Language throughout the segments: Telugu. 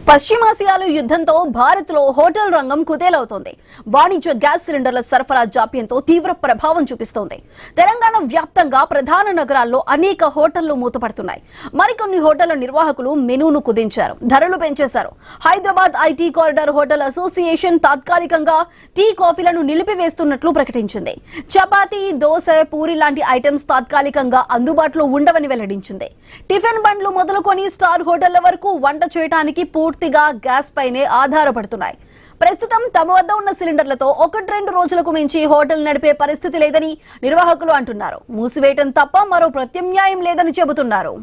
పశ్చిమాసియాలో యుద్ధంతో భారత్లో హోటల్ రంగం కుదేలవుతోంది. వాణిజ్య గ్యాస్ సిలిండర్ల సరఫరా జాప్యంతో తీవ్ర ప్రభావం చూపిస్తోంది. తెలంగాణ వ్యాప్తంగా ప్రధాన నగరాల్లో అనేక హోటళ్లు మూతపడుతున్నాయి. మరికొన్ని హోటళ్ల నిర్వాహకులు మెనూను కుదించారు, ధరలు పెంచేశారు. Hyderabad IT corridor hotel association తాత్కాలికంగా టీ కాఫీలను నిలిపివేస్తున్నట్లు ప్రకటించింది. చపాతీ, దోశ, పూరి లాంటి ఐటమ్స్ తాత్కాలికంగా అందుబాటులో ఉండవని వెల్లడించింది. టిఫిన్ బండ్లు మొదలుకొని స్టార్ హోటళ్ల వరకు వంట చేయడానికి పూర్తిగా గ్యాస్ పైనే ఆధారపడుతున్నాయి. ప్రస్తుతం తమ వద్ద ఉన్న సిలిండర్లతో 1-2 రోజులకు మించి హోటల్ నడిపే పరిస్థితి లేదని నిర్వాహకులు అంటున్నారు. మూసివేయటం తప్ప మరో ప్రత్యామ్నాయం లేదని చెబుతున్నారు.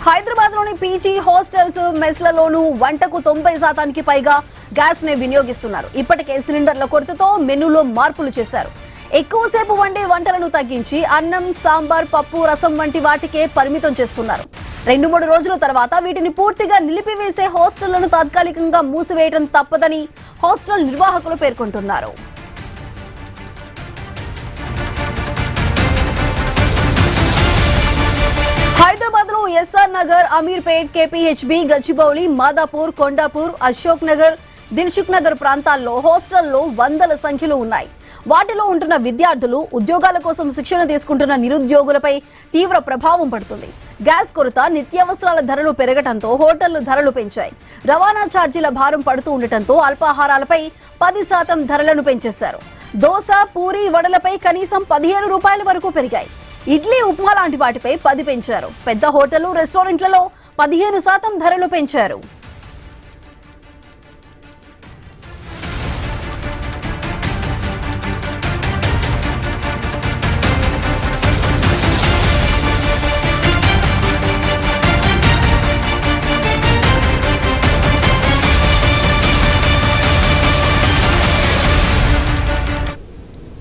హైదరాబాద్ లోని పీజీ, హాస్టల్స్, మెస్లలోనూ వంటకు 90% పైగా గ్యాస్ నే వినియోగిస్తున్నారు. ఇప్పటికే సిలిండర్ల కొరతతో మెనూలో మార్పులు చేశారు. ఎక్కువసేపు వండే వంటలను తగ్గించి అన్నం, సాంబార్, పప్పు, రసం వంటి వాటికే పరిమితం చేస్తున్నారు. 2-3 రోజుల తర్వాత వీటిని పూర్తిగా నిలిపివేసే హాస్టళ్లను తాత్కాలికంగా మూసివేయడం తప్పదని హాస్టల్ నిర్వాహకులు పేర్కొంటున్నారు. హైదరాబాద్ లో ఎస్ఆర్ నగర్, అమీర్పేట్, కేపీహెచ్బీ, గచ్చిబౌలి, మాదాపూర్, కొండాపూర్, అశోక్ నగర్, దిల్సుఖ్ నగర్ ప్రాంతాల్లో హాస్టల్లో వందల సంఖ్యలో ఉన్నాయి. వాటిలో ఉంటున్న విద్యార్థులు, ఉద్యోగాల కోసం శిక్షణ తీసుకుంటున్న నిరుద్యోగులపై తీవ్ర ప్రభావం పడుతుంది. గ్యాస్ కొరత, నిత్యావసరాల ధరలు పెరగడంతో హోటళ్లు ధరలు పెంచాయి. రవాణా ఛార్జీల భారం పడుతూ ఉండటంతో అల్పాహారాలపై 10% ధరలను పెంచేశారు. దోశ, పూరి, వడలపై కనీసం 15 రూపాయల వరకు పెరిగాయి. ఇడ్లీ, ఉప్మా లాంటి వాటిపై 10 పెంచారు. పెద్ద హోటళ్లు, రెస్టారెంట్లలో 15% ధరలు పెంచారు.